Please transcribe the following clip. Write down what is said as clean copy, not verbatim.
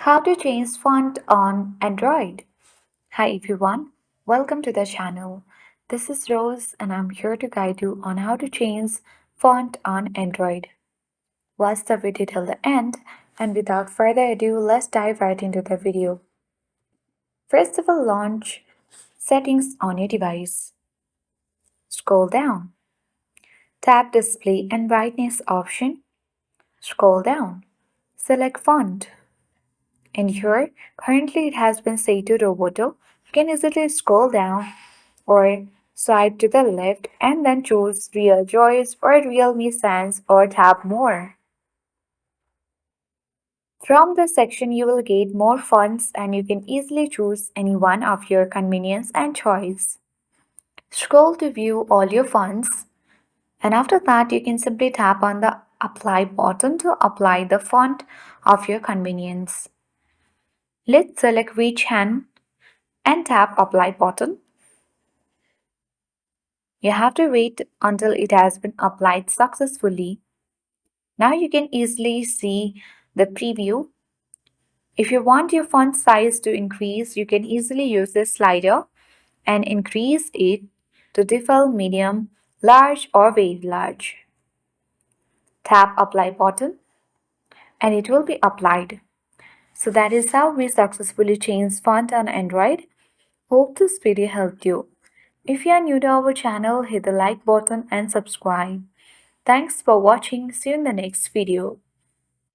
How to change font on Android. Hi everyone, welcome to the channel. This is Rose and I'm here to guide you on how to change font on Android. Watch the video till the end, and without further ado, let's dive right into the video. First of all, launch Settings on your device. Scroll down. Tap Display and Brightness option. Scroll down. Select Font. And here, currently it has been set to Roboto. You can easily scroll down or swipe to the left and then choose Real Joys or Realme Sans or tap More. From this section, you will get more fonts and you can easily choose any one of your convenience and choice. Scroll to view all your fonts, and after that, you can simply tap on the Apply button to apply the font of your convenience. Let's select which hand and tap Apply button. You have to wait until it has been applied successfully. Now you can easily see the preview. If you want your font size to increase, you can easily use this slider and increase it to default medium, large or very large. Tap Apply button and it will be applied. So that is how we successfully change font on Android. Hope this video helped you. If you are new to our channel, hit the like button and subscribe. Thanks for watching. See you in the next video.